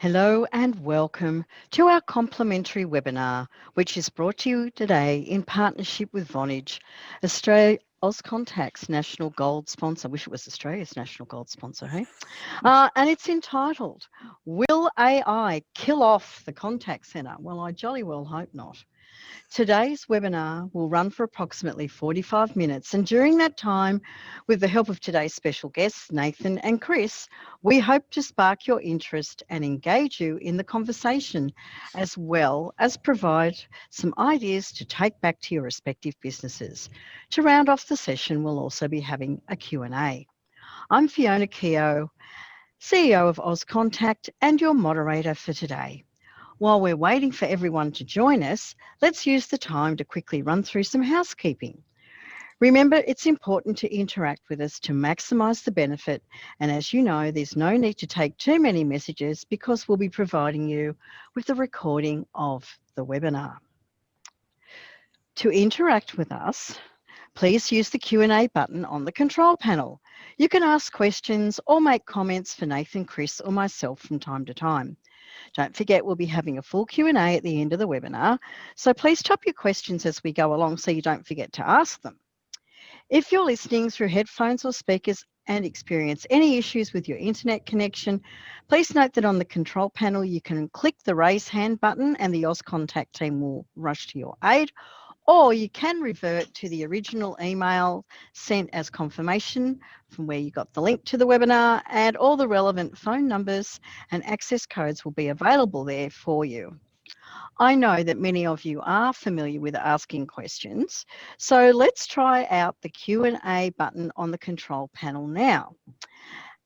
Hello and welcome to our complimentary webinar, which is brought to you today in partnership with Vonage, Auscontact's national gold sponsor. I wish it was Australia's national gold sponsor, hey? And it's entitled, Will AI Kill Off the Contact Centre? Well, I jolly well hope not. Today's webinar will run for approximately 45 minutes, and during that time, with the help of today's special guests, Nathan and Chris, we hope to spark your interest and engage you in the conversation, as well as provide some ideas to take back to your respective businesses. To round off the session, we'll also be having a Q&A. I'm Fiona Keogh, CEO of Auscontact and your moderator for today. While we're waiting for everyone to join us, let's use the time to quickly run through some housekeeping. Remember, it's important to interact with us to maximise the benefit, and as you know, there's no need to take too many messages because we'll be providing you with the recording of the webinar. To interact with us, please use the Q&A button on the control panel. You can ask questions or make comments for Nathan, Chris or myself from time to time. Don't forget, we'll be having a full Q&A at the end of the webinar, so please type your questions as we go along so you don't forget to ask them. If you're listening through headphones or speakers and experience any issues with your internet connection, please note that on the control panel you can click the raise hand button and the Auscontact team will rush to your aid, or you can revert to the original email sent as confirmation from where you got the link to the webinar, and all the relevant phone numbers and access codes will be available there for you. I know that many of you are familiar with asking questions, so let's try out the Q&A button on the control panel now.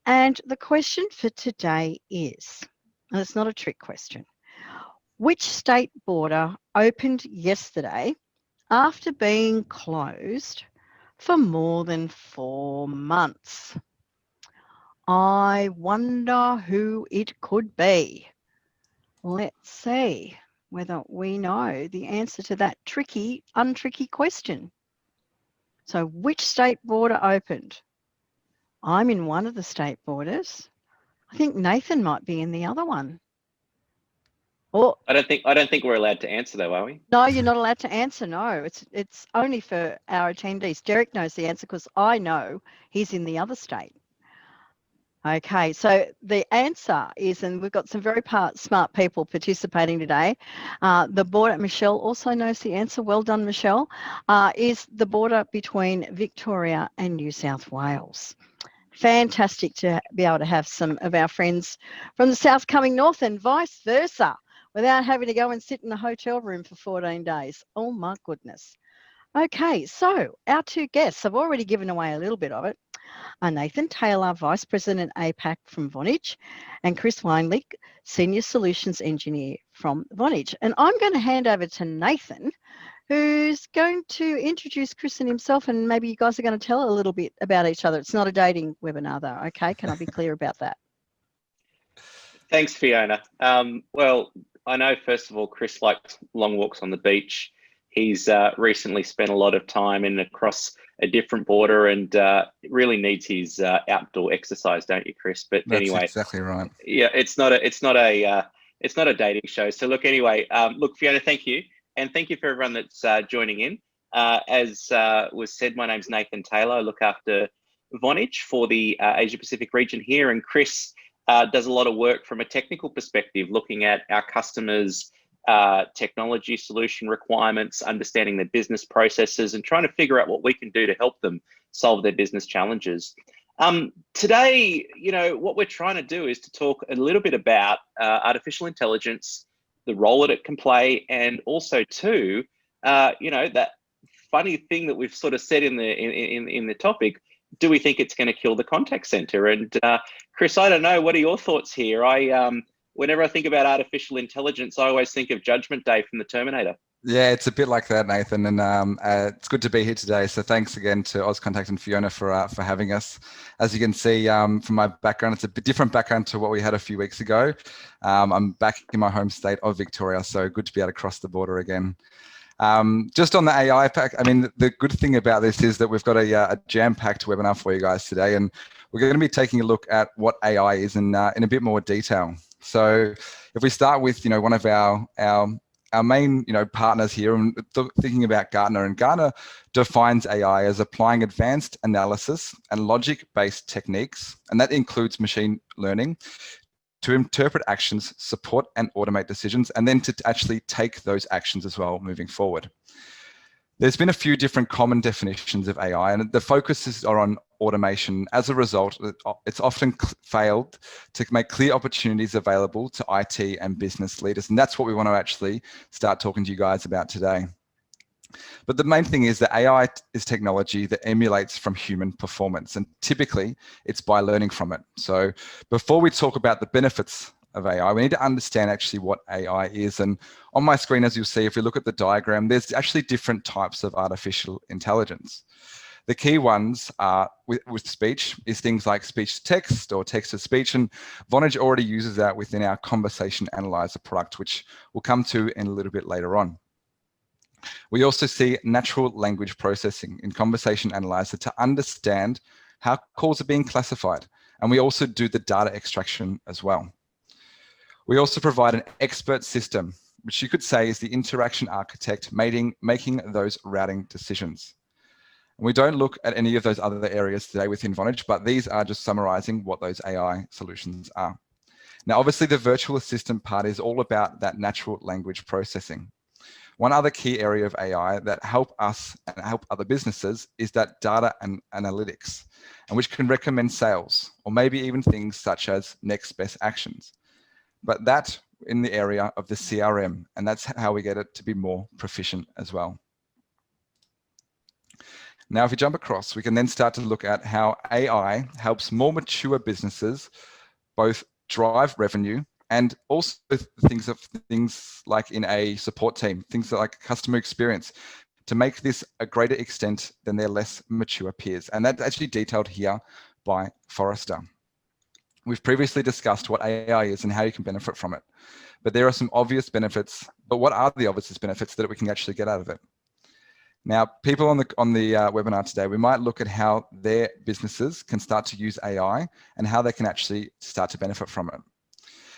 And the question for today is, and it's not a trick question, which state border opened yesterday after being closed for more than 4 months? I wonder who it could be. Let's see whether we know the answer to that tricky, untricky question. So which state border opened? I'm in one of the state borders. I think Nathan might be in the other one. Or I don't think we're allowed to answer though, are we? No, you're not allowed to answer. No, it's only for our attendees. Derek knows the answer because I know he's in the other state. Okay, so the answer is, and we've got some very smart people participating today. The border, Michelle also knows the answer. Well done, Michelle. Is the border between Victoria and New South Wales. Fantastic to be able to have some of our friends from the south coming north and vice versa, without having to go and sit in a hotel room for 14 days. Oh my goodness. Okay, so our two guests, I've already given away a little bit of it, are Nathan Taylor, Vice President APAC from Vonage, and Chris Weinlich, Senior Solutions Engineer from Vonage. And I'm going to hand over to Nathan, who's going to introduce Chris and himself, and maybe you guys are going to tell a little bit about each other. It's not a dating webinar though, okay? Can I be clear about that? Thanks, Fiona. Well, I know, first of all, Chris likes long walks on the beach. He's recently spent a lot of time across a different border and really needs his outdoor exercise, don't you, Chris? But That's anyway, exactly right. Yeah, it's not a dating show. So look, anyway, look, Fiona, thank you, and thank you for everyone that's joining in. As was said, my name's Nathan Taylor. I look after Vonage for the Asia Pacific region here, and Chris does a lot of work from a technical perspective, looking at our customers' technology solution requirements, understanding their business processes, and trying to figure out what we can do to help them solve their business challenges. Today, what we're trying to do is to talk a little bit about artificial intelligence, the role that it can play, and also too, that funny thing that we've sort of said in the topic. Do we think it's going to kill the contact center? And Chris, I don't know. What are your thoughts here? Whenever I think about artificial intelligence, I always think of Judgment Day from the Terminator. Yeah, it's a bit like that, Nathan, and it's good to be here today. So thanks again to Auscontact and Fiona for having us. As you can see from my background, it's a bit different background to what we had a few weeks ago. I'm back in my home state of Victoria, so good to be able to cross the border again. Just on the AI pack, I mean, the good thing about this is that we've got a jam-packed webinar for you guys today, and we're going to be taking a look at what AI is in a bit more detail. So if we start with, one of our main, partners here, and thinking about Gartner, and Gartner defines AI as applying advanced analysis and logic-based techniques, and that includes machine learning, to interpret actions, support and automate decisions, and then to actually take those actions as well moving forward. There's been a few different common definitions of AI, and the focuses are on automation. As a result, it's often failed to make clear opportunities available to IT and business leaders. And that's what we want to actually start talking to you guys about today. But the main thing is that AI is technology that emulates from human performance, and typically it's by learning from it. So before we talk about the benefits of AI, we need to understand actually what AI is. And on my screen, as you'll see, if we look at the diagram, there's actually different types of artificial intelligence. The key ones are with speech is things like speech to text or text to speech, and Vonage already uses that within our conversation analyzer product, which we'll come to in a little bit later on. We also see natural language processing in Conversation Analyzer to understand how calls are being classified. And we also do the data extraction as well. We also provide an expert system, which you could say is the interaction architect making those routing decisions. And we don't look at any of those other areas today within Vonage, but these are just summarizing what those AI solutions are. Now, obviously, the virtual assistant part is all about that natural language processing. One other key area of AI that help us and help other businesses is that data and analytics, and which can recommend sales or maybe even things such as next best actions. But that in the area of the CRM, and that's how we get it to be more proficient as well. Now, if we jump across, we can then start to look at how AI helps more mature businesses both drive revenue and also things like in a support team, things like customer experience, to make this a greater extent than their less mature peers. And that's actually detailed here by Forrester. We've previously discussed what AI is and how you can benefit from it. But there are some obvious benefits. But what are the obvious benefits that we can actually get out of it? Now, people on the webinar today, we might look at how their businesses can start to use AI and how they can actually start to benefit from it.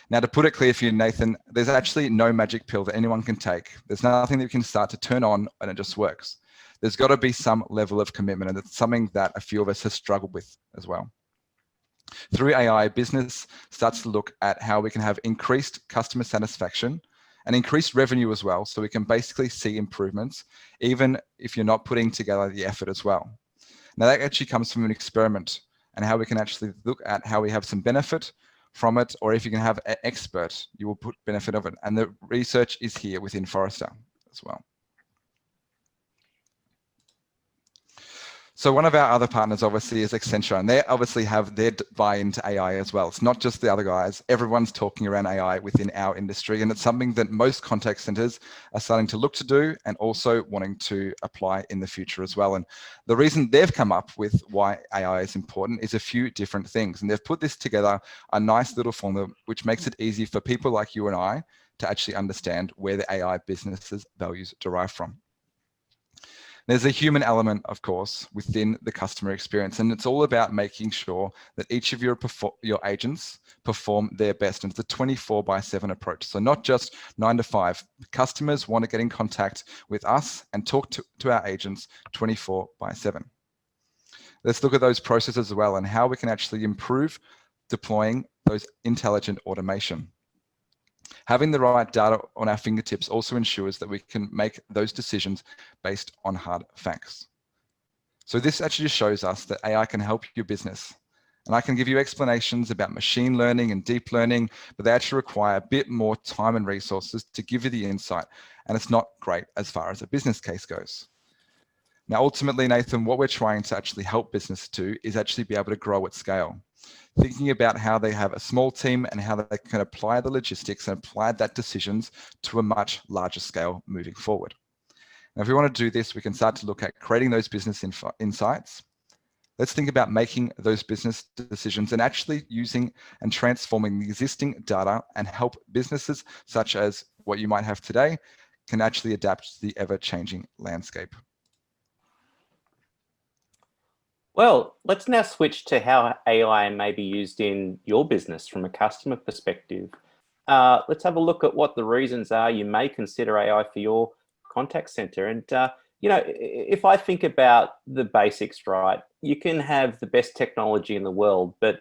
Now, to put it clear for you, Nathan, there's actually no magic pill that anyone can take. There's nothing that you can start to turn on and it just works. There's got to be some level of commitment, and it's something that a few of us have struggled with as well. Through AI, business starts to look at how we can have increased customer satisfaction and increased revenue as well, so we can basically see improvements, even if you're not putting together the effort as well. Now, that actually comes from an experiment and how we can actually look at how we have some benefit from it, or if you can have an expert, you will put benefit of it. And the research is here within Forrester as well. So one of our other partners obviously is Accenture, and they obviously have their buy-in to AI as well. It's not just the other guys. Everyone's talking around AI within our industry, and it's something that most contact centers are starting to look to do and also wanting to apply in the future as well. And the reason they've come up with why AI is important is a few different things. And they've put this together, a nice little formula, which makes it easy for people like you and I to actually understand where the AI business's values derive from. There's a human element, of course, within the customer experience, and it's all about making sure that each of your agents perform their best. And it's a 24/7 approach. So not just 9 to 5. Customers want to get in contact with us and talk to our agents 24/7. Let's look at those processes as well and how we can actually improve deploying those intelligent automation. Having the right data on our fingertips also ensures that we can make those decisions based on hard facts. So this actually shows us that AI can help your business. And I can give you explanations about machine learning and deep learning, but they actually require a bit more time and resources to give you the insight. And it's not great as far as a business case goes. Now, ultimately, Nathan, what we're trying to actually help business do is actually be able to grow at scale. Thinking about how they have a small team and how they can apply the logistics and apply that decisions to a much larger scale moving forward. Now, if we want to do this, we can start to look at creating those business insights. Let's think about making those business decisions and actually using and transforming the existing data and help businesses such as what you might have today can actually adapt to the ever-changing landscape. Well, let's now switch to how AI may be used in your business from a customer perspective. let's have a look at what the reasons are you may consider AI for your contact center. And, you know, if I think about the basics, right, you can have the best technology in the world, but,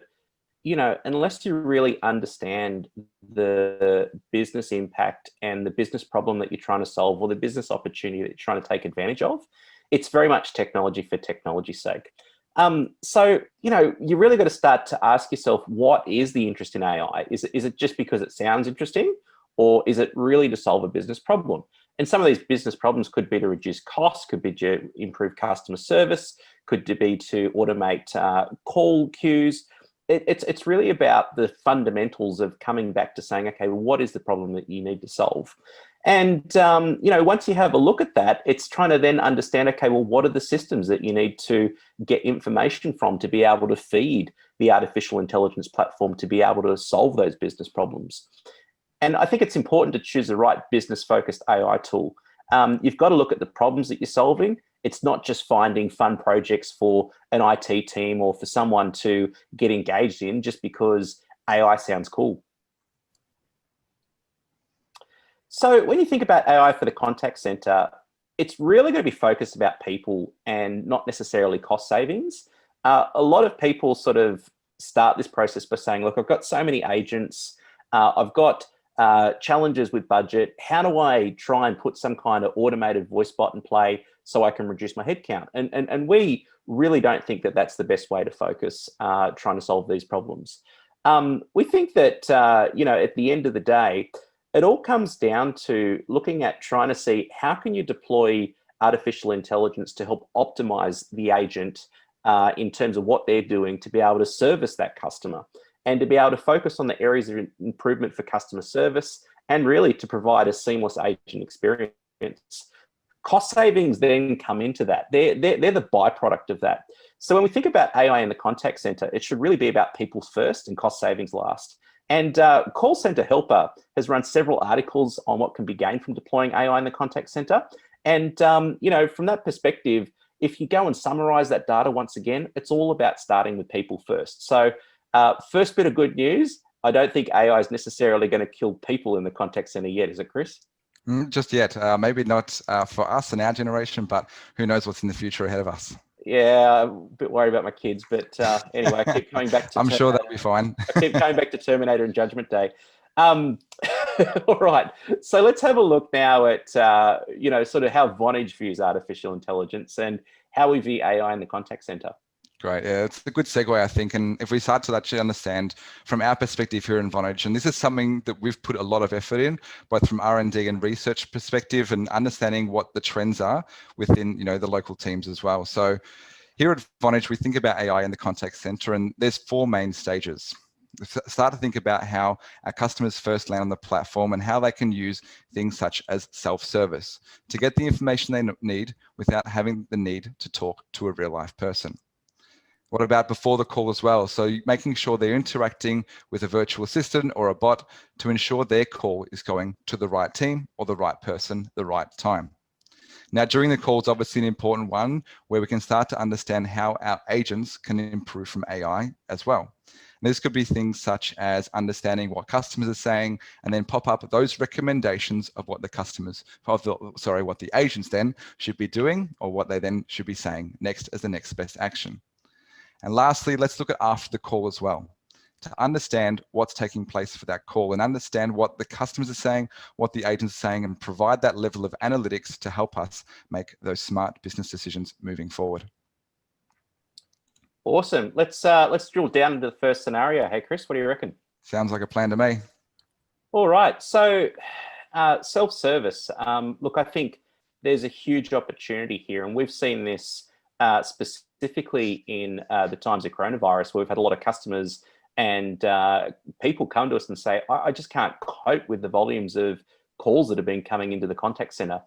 you know, unless you really understand the business impact and the business problem that you're trying to solve or the business opportunity that you're trying to take advantage of, it's very much technology for technology's sake. So, you know, you really got to start to ask yourself, what is the interest in AI? Is it just because it sounds interesting, or is it really to solve a business problem? And some of these business problems could be to reduce costs, could be to improve customer service, could be to automate call queues. It's really about the fundamentals of coming back to saying, okay, well, what is the problem that you need to solve? And, you know, once you have a look at that, it's trying to then understand, okay, well, what are the systems that you need to get information from to be able to feed the artificial intelligence platform to be able to solve those business problems? And I think it's important to choose the right business-focused AI tool. You've got to look at the problems that you're solving. It's not just finding fun projects for an IT team or for someone to get engaged in just because AI sounds cool. So when you think about AI for the contact center, it's really going to be focused about people and not necessarily cost savings. A lot of people sort of start this process by saying, look, I've got so many agents, I've got challenges with budget. How do I try and put some kind of automated voice bot in play so I can reduce my headcount? And we really don't think that that's the best way to focus trying to solve these problems. We think that, you know, at the end of the day, it all comes down to looking at trying to see how can you deploy artificial intelligence to help optimize the agent in terms of what they're doing to be able to service that customer and to be able to focus on the areas of improvement for customer service and really to provide a seamless agent experience. Cost savings then come into that. They're the byproduct of that. So when we think about AI in the contact center, it should really be about people first and cost savings last. And Call Center Helper has run several articles on what can be gained from deploying AI in the contact center. And, you know, from that perspective, if you go and summarize that data once again, it's all about starting with people first. So first bit of good news, I don't think AI is necessarily going to kill people in the contact center yet, is it, Chris? Just yet. Maybe not for us in our generation, but who knows what's in the future ahead of us. Yeah, I'm a bit worried about my kids, but anyway, I keep coming back to I'm sure that'll be fine. I keep going back to Terminator and Judgment Day. All right, so let's have a look now at, you know, sort of how Vonage views artificial intelligence and how we view AI in the contact center. Great. Yeah, it's a good segue, I think. And if we start to actually understand from our perspective here in Vonage, and this is something that we've put a lot of effort in, both from R&D and research perspective and understanding what the trends are within, you know, the local teams as well. So here at Vonage, we think about AI in the contact center, and there's 4 main stages. Start to think about how our customers first land on the platform and how they can use things such as self-service to get the information they need without having the need to talk to a real life person. What about before the call as well? So making sure they're interacting with a virtual assistant or a bot to ensure their call is going to the right team or the right person, the right time. Now, during the call is obviously an important one where we can start to understand how our agents can improve from AI as well. And this could be things such as understanding what customers are saying and then pop up those recommendations of what the what the agents then should be doing or what they then should be saying next as the next best action. And lastly, let's look at after the call as well, to understand what's taking place for that call and understand what the customers are saying, what the agents are saying, and provide that level of analytics to help us make those smart business decisions moving forward. Awesome. Let's drill down into the first scenario. Hey, Chris, what do you reckon? Sounds like a plan to me. All right. So self-service. Look, I think there's a huge opportunity here, and we've seen this specifically in the times of coronavirus, where we've had a lot of customers and people come to us and say, I just can't cope with the volumes of calls that have been coming into the contact center.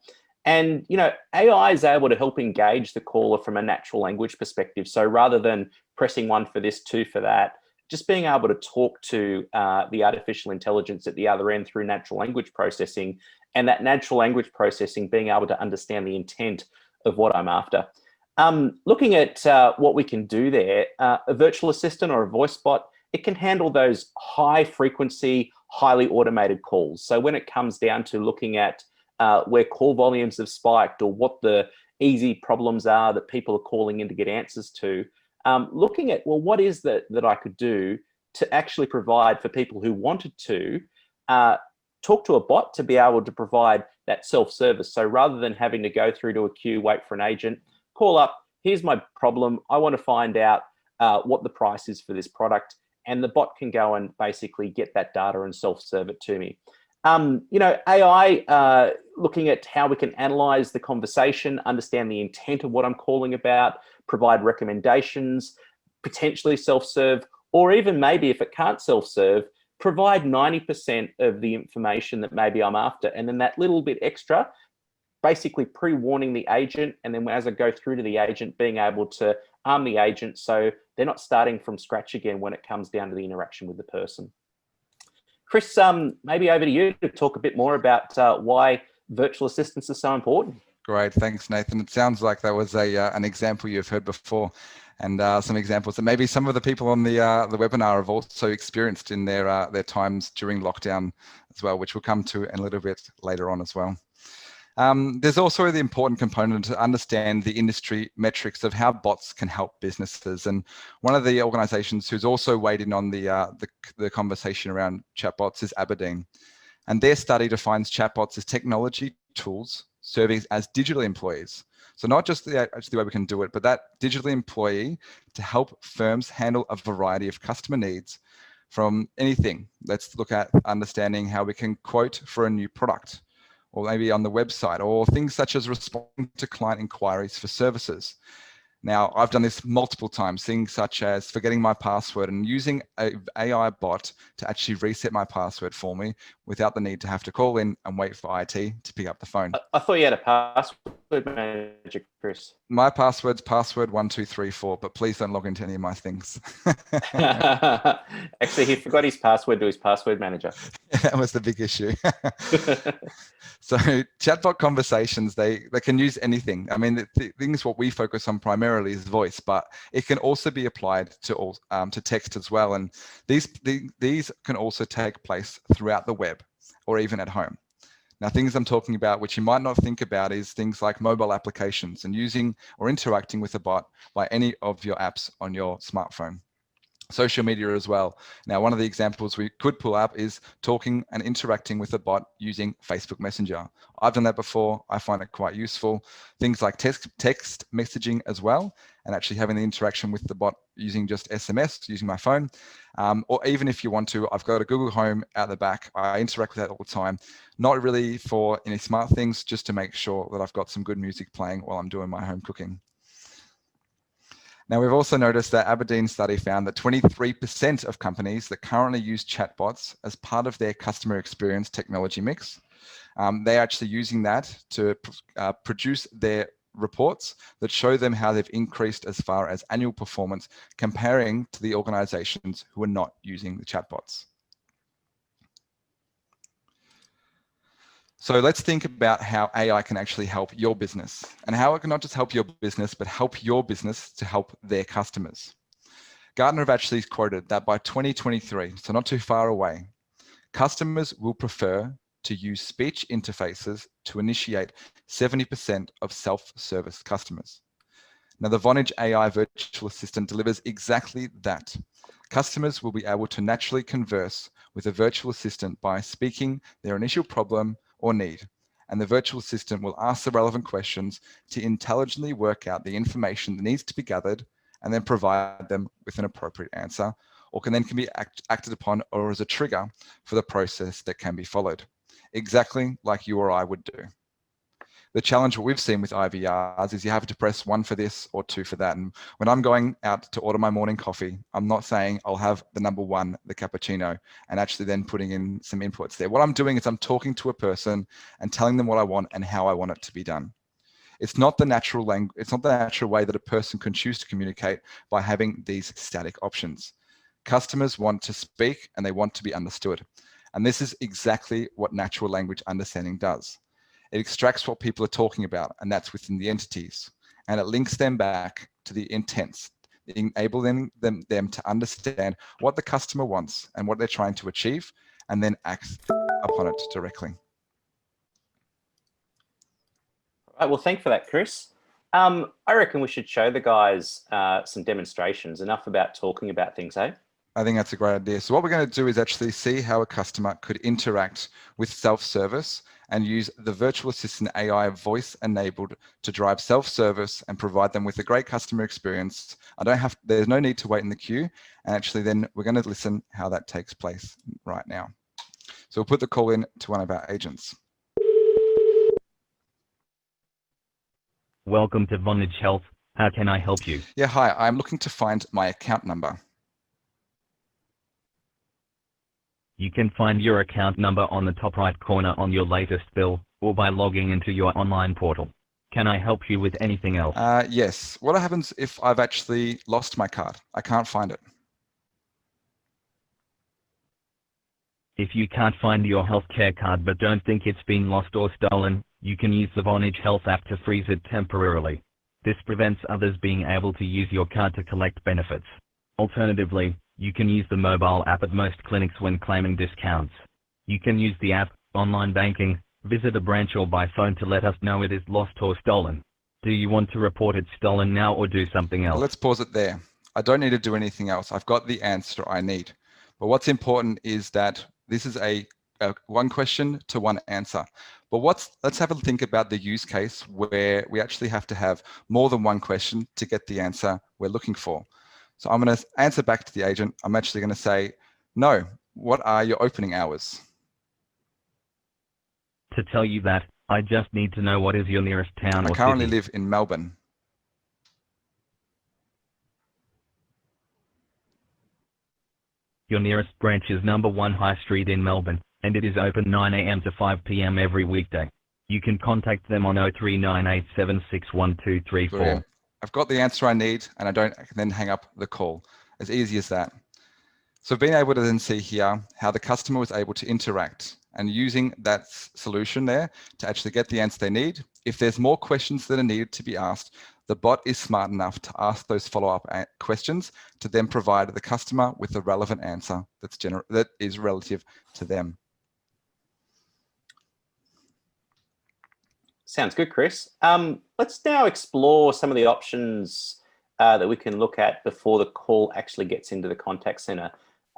And, you know, AI is able to help engage the caller from a natural language perspective. So rather than pressing 1 for this, 2 for that, just being able to talk to the artificial intelligence at the other end through natural language processing, and that natural language processing being able to understand the intent of what I'm after. Looking at what we can do there, a virtual assistant or a voice bot, it can handle those high frequency, highly automated calls. So when it comes down to looking at where call volumes have spiked or what the easy problems are that people are calling in to get answers to, looking at, well, what is that I could do to actually provide for people who wanted to talk to a bot to be able to provide that self-service. So rather than having to go through to a queue, wait for an agent, call up, here's my problem, I want to find out what the price is for this product, and the bot can go and basically get that data and self-serve it to me. AI, looking at how we can analyze the conversation, understand the intent of what I'm calling about, provide recommendations, potentially self-serve, or even maybe if it can't self-serve, provide 90% of the information that maybe I'm after. And then that little bit extra, basically pre-warning the agent. And then as I go through to the agent, being able to arm the agent so they're not starting from scratch again when it comes down to the interaction with the person. Chris, maybe over to you to talk a bit more about why virtual assistants are so important. Great, thanks, Nathan. It sounds like that was an example you've heard before, and some examples that maybe some of the people on the webinar have also experienced in their times during lockdown as well, which we'll come to in a little bit later on as well. There's also the important component to understand the industry metrics of how bots can help businesses. And one of the organizations who's also weighed in on the conversation around chatbots is Aberdeen. And their study defines chatbots as technology tools serving as digital employees. So not just the way we can do it, but that digital employee to help firms handle a variety of customer needs from anything. Let's look at understanding how we can quote for a new product, or maybe on the website, or things such as responding to client inquiries for services. Now, I've done this multiple times, things such as forgetting my password and using an AI bot to actually reset my password for me without the need to have to call in and wait for IT to pick up the phone. I thought you had a password manager, Chris. My password's password1234, but please don't log into any of my things. Actually, he forgot his password to his password manager. That was the big issue. So chatbot conversations, they can use anything. I mean, the things what we focus on primarily is voice, but it can also be applied to text as well. And these can also take place throughout the web or even at home. Now, things I'm talking about, which you might not think about, is things like mobile applications and using or interacting with a bot by any of your apps on your smartphone. Social media as well. Now, one of the examples we could pull up is talking and interacting with a bot using Facebook Messenger. I've done that before. I find it quite useful. Things like text messaging as well, and actually having the interaction with the bot using just SMS, using my phone. Or even if you want to, I've got a Google Home out the back. I interact with that all the time. Not really for any smart things, just to make sure that I've got some good music playing while I'm doing my home cooking. Now, we've also noticed that Aberdeen study found that 23% of companies that currently use chatbots as part of their customer experience technology mix, they're actually using that to produce their reports that show them how they've increased as far as annual performance comparing to the organizations who are not using the chatbots. So let's think about how AI can actually help your business, and how it can not just help your business, but help your business to help their customers. Gartner have actually quoted that by 2023, so not too far away, customers will prefer to use speech interfaces to initiate 70% of self-service customers. Now, the Vonage AI virtual assistant delivers exactly that. Customers will be able to naturally converse with a virtual assistant by speaking their initial problem or need, and the virtual assistant will ask the relevant questions to intelligently work out the information that needs to be gathered and then provide them with an appropriate answer, or can be acted upon or as a trigger for the process that can be followed, exactly like you or I would do. The challenge what we've seen with IVRs is you have to press 1 for this or 2 for that. And when I'm going out to order my morning coffee, I'm not saying I'll have the number 1, the cappuccino, and actually then putting in some inputs there. What I'm doing is I'm talking to a person and telling them what I want and how I want it to be done. It's not the natural language. It's not the natural way that a person can choose to communicate by having these static options. Customers want to speak and they want to be understood. And this is exactly what natural language understanding does. It extracts what people are talking about, and that's within the entities, and it links them back to the intents, enabling them to understand what the customer wants and what they're trying to achieve, and then acts upon it directly. All right, well, thanks for that, Chris. I reckon we should show the guys some demonstrations. Enough about talking about things, eh? I think that's a great idea. So what we're going to do is actually see how a customer could interact with self-service and use the virtual assistant AI voice enabled to drive self-service and provide them with a great customer experience. There's no need to wait in the queue. And actually then we're going to listen how that takes place right now. So we'll put the call in to one of our agents. Welcome to Vonage Health. How can I help you? Yeah, hi, I'm looking to find my account number. You can find your account number on the top right corner on your latest bill or by logging into your online portal. Can I help you with anything else? Yes. What happens if I've actually lost my card? I can't find it. If you can't find your healthcare card but don't think it's been lost or stolen, you can use the Vonage Health app to freeze it temporarily. This prevents others being able to use your card to collect benefits. Alternatively, you can use the mobile app at most clinics when claiming discounts. You can use the app, online banking, visit a branch or by phone to let us know it is lost or stolen. Do you want to report it stolen now or do something else? Let's pause it there. I don't need to do anything else. I've got the answer I need. But what's important is that this is a one question to one answer. But let's have a think about the use case where we actually have to have more than one question to get the answer we're looking for. So I'm going to answer back to the agent. I'm actually going to say, no, what are your opening hours? To tell you that, I just need to know what is your nearest town or I currently city. live in Melbourne. Your nearest branch is number 1 High Street in Melbourne, and it is open 9 a.m. to 5 p.m. every weekday. You can contact them on 0398761234. Brilliant. I've got the answer I need, and I can then hang up the call. As easy as that. So being able to then see here how the customer was able to interact and using that solution there to actually get the answer they need. If there's more questions that are needed to be asked, the bot is smart enough to ask those follow-up questions to then provide the customer with the relevant answer that is relative to them. Sounds good, Chris. Let's now explore some of the options that we can look at before the call actually gets into the contact center.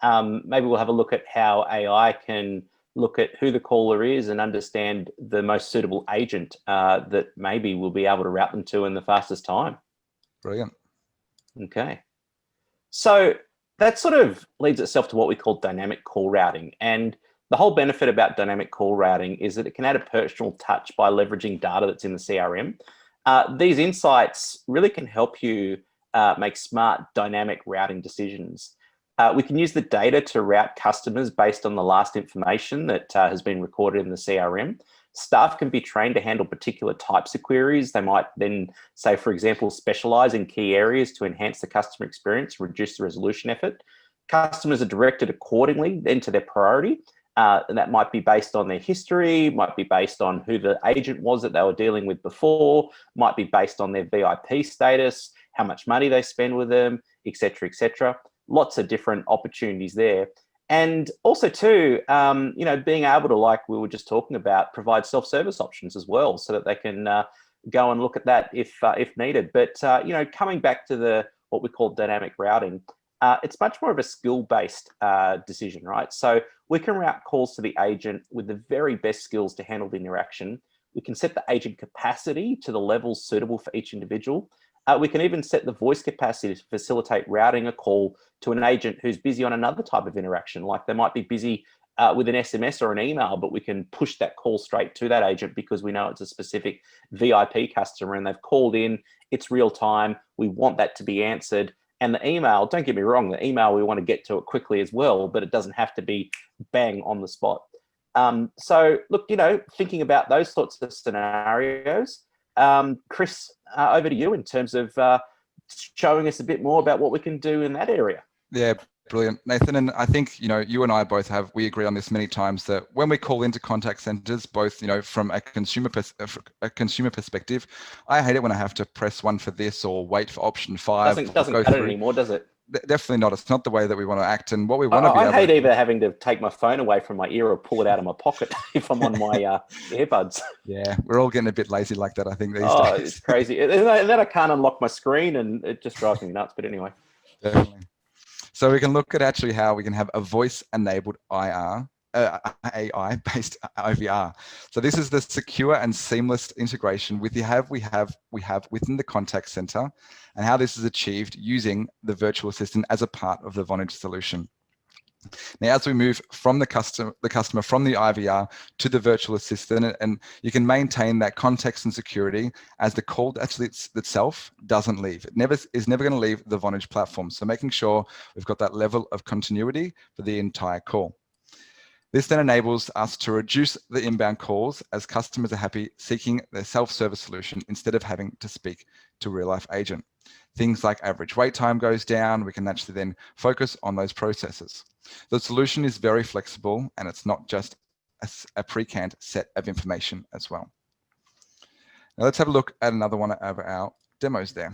Maybe we'll have a look at how AI can look at who the caller is and understand the most suitable agent that maybe we'll be able to route them to in the fastest time. Brilliant. Okay. So that sort of leads itself to what we call dynamic call routing. And the whole benefit about dynamic call routing is that it can add a personal touch by leveraging data that's in the CRM. These insights really can help you make smart dynamic routing decisions. We can use the data to route customers based on the last information that has been recorded in the CRM. Staff can be trained to handle particular types of queries. They might then, say, for example, specialize in key areas to enhance the customer experience, reduce the resolution effort. Customers are directed accordingly then to their priority. And that might be based on their history, might be based on who the agent was that they were dealing with before, might be based on their VIP status, how much money they spend with them, etc., etc. Lots of different opportunities there. And also too, being able to, like we were just talking about, provide self-service options as well so that they can go and look at that if needed. But, coming back to what we call dynamic routing, it's much more of a skill-based decision, right? So we can route calls to the agent with the very best skills to handle the interaction. We can set the agent capacity to the levels suitable for each individual. We can even set the voice capacity to facilitate routing a call to an agent who's busy on another type of interaction. Like they might be busy with an SMS or an email, but we can push that call straight to that agent because we know it's a specific VIP customer and they've called in, it's real time, we want that to be answered. And the email, don't get me wrong, the email, we want to get to it quickly as well, but it doesn't have to be bang on the spot. So look, thinking about those sorts of scenarios, Chris, over to you in terms of showing us a bit more about what we can do in that area. Yeah, brilliant, Nathan. And I think, you and I both we agree on this many times that when we call into contact centers, both, from a consumer perspective, I hate it when I have to press 1 for this or wait for option 5. Doesn't cut it anymore, does it? definitely not. It's not the way that we want to act, and what we want to be I able hate to either having to take my phone away from my ear or pull it out of my pocket if I'm on my earbuds. Yeah, we're all getting a bit lazy like that, I think, these Oh, days. it's crazy. And then I can't unlock my screen, and it just drives me nuts. But anyway. Definitely. So we can look at actually how we can have a voice-enabled AI-based IVR. So this is the secure and seamless integration we have within the contact center, and how this is achieved using the virtual assistant as a part of the Vonage solution. Now, as we move from the customer from the IVR to the virtual assistant, and you can maintain that context and security as the call actually itself doesn't leave. It is never going to leave the Vonage platform. So making sure we've got that level of continuity for the entire call. This then enables us to reduce the inbound calls as customers are happy seeking their self-service solution instead of having to speak to a real-life agent. Things like average wait time goes down. We can actually then focus on those processes. The solution is very flexible, and it's not just a pre-canned set of information as well. Now let's have a look at another one of our demos there.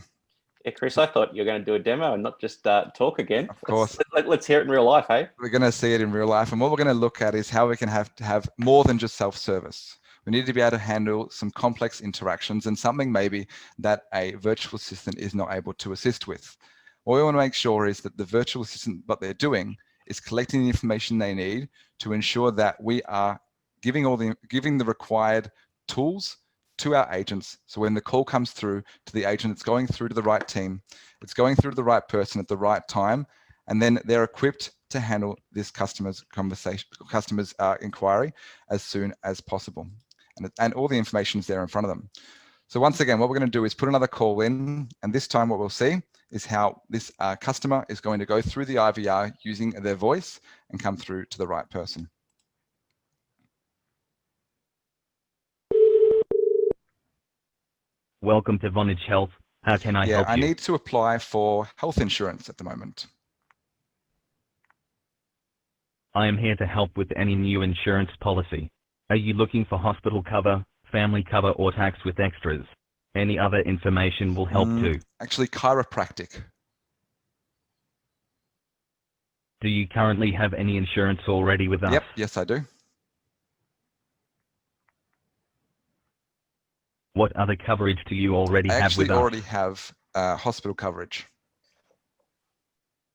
Yeah, Chris, I thought you were going to do a demo and not just talk again. Of course. Let's hear it in real life, hey? We're going to see it in real life, and what we're going to look at is how we can have more than just self-service. We need to be able to handle some complex interactions and something maybe that a virtual assistant is not able to assist with. What we want to make sure is that the virtual assistant, what they're doing is collecting the information they need to ensure that we are giving the required tools to our agents. So when the call comes through to the agent, it's going through to the right team, it's going through to the right person at the right time, and then they're equipped to handle this customer's inquiry as soon as possible. And all the information is there in front of them. So once again, what we're going to do is put another call in, and this time what we'll see is how this customer is going to go through the IVR using their voice and come through to the right person. Welcome to Vonage Health. How can I help you? I need to apply for health insurance at the moment. I am here to help with any new insurance policy. Are you looking for hospital cover, family cover, or tax with extras? Any other information will help too. Actually, chiropractic. Do you currently have any insurance already with us? Yep, yes I do. What other coverage do you already I have actually with us? already have hospital coverage.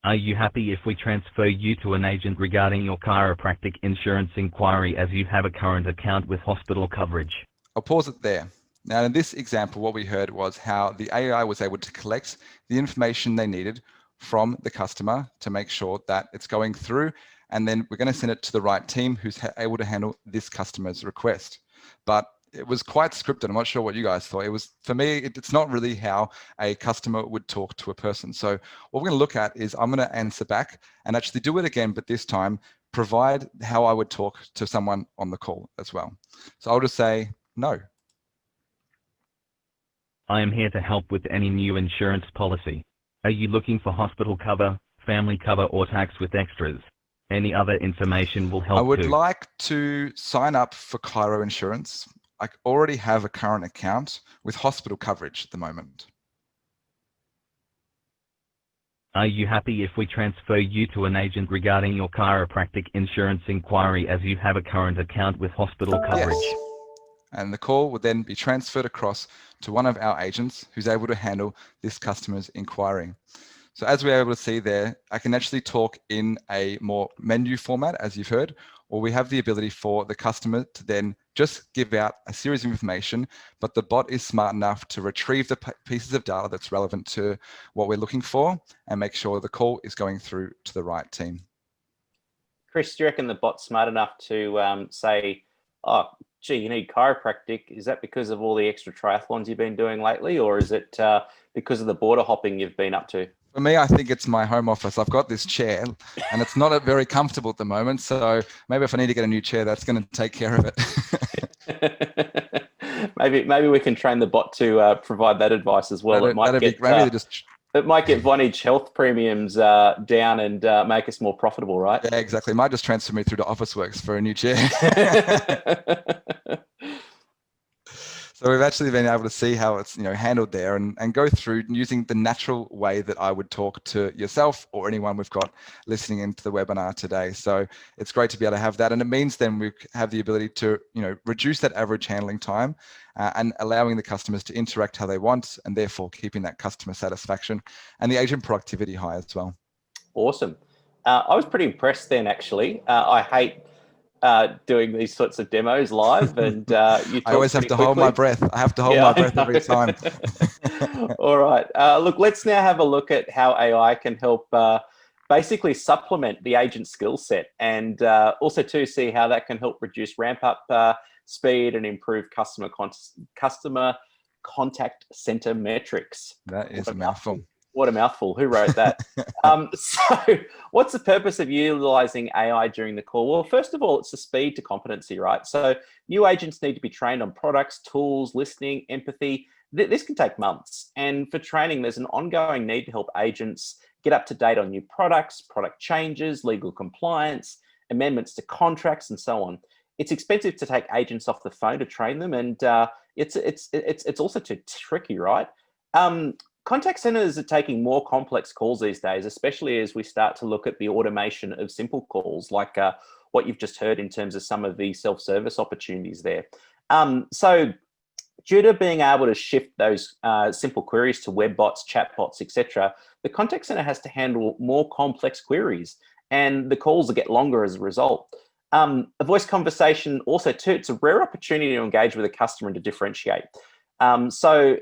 Are you happy if we transfer you to an agent regarding your chiropractic insurance inquiry as you have a current account with hospital coverage? I'll pause it there. Now, in this example, what we heard was how the AI was able to collect the information they needed from the customer to make sure that it's going through, and then we're going to send it to the right team who's able to handle this customer's request. But it was quite scripted. I'm not sure what you guys thought. It was, for me, it's not really how a customer would talk to a person. So what we're going to look at is I'm going to answer back and actually do it again, but this time provide how I would talk to someone on the call as well. So I'll just say no. I am here to help with any new insurance policy. Are you looking for hospital cover, family cover, or tax with extras? Any other information will help I would too. like to sign up for chiro insurance. I already have a current account with hospital coverage at the moment. Are you happy if we transfer you to an agent regarding your chiropractic insurance inquiry as you have a current account with hospital coverage? Yes. And the call would then be transferred across to one of our agents who's able to handle this customer's inquiry. So as we're able to see there, I can actually talk in a more menu format, as you've heard, or we have the ability for the customer to then just give out a series of information, but the bot is smart enough to retrieve the pieces of data that's relevant to what we're looking for and make sure the call is going through to the right team. Chris, do you reckon the bot's smart enough to say, oh, gee, you need chiropractic? Is that because of all the extra triathlons you've been doing lately, or is it because of the border hopping you've been up to? For me, I think it's my home office. I've got this chair and it's not very comfortable at the moment. So maybe if I need to get a new chair, that's going to take care of it. maybe we can train the bot to provide that advice as well. It might get Vonage Health premiums down and make us more profitable, right? Yeah, exactly. It might just transfer me through to Officeworks for a new chair. So we've actually been able to see how it's handled there and go through using the natural way that I would talk to yourself or anyone we've got listening into the webinar today. So it's great to be able to have that, and it means then we have the ability to reduce that average handling time and allowing the customers to interact how they want, and therefore keeping that customer satisfaction and the agent productivity high as well. Awesome. I was pretty impressed then, actually. I hate doing these sorts of demos live, and you I always have to hold my breath. I have to hold my breath every time. All right. Look, let's now have a look at how AI can help basically supplement the agent skill set, and also to see how that can help reduce ramp up speed and improve customer contact center metrics. That is a mouthful. What a mouthful. Who wrote that? So what's the purpose of utilizing AI during the call? Well, first of all, it's the speed to competency, right? So new agents need to be trained on products, tools, listening, empathy. This can take months. And for training, there's an ongoing need to help agents get up to date on new products, product changes, legal compliance, amendments to contracts, and so on. It's expensive to take agents off the phone to train them, and it's also too tricky, right? Contact centers are taking more complex calls these days, especially as we start to look at the automation of simple calls, like what you've just heard in terms of some of the self-service opportunities there. So due to being able to shift those simple queries to web bots, chat bots, etc., the contact center has to handle more complex queries, and the calls will get longer as a result. A voice conversation also too, it's a rare opportunity to engage with a customer and to differentiate. So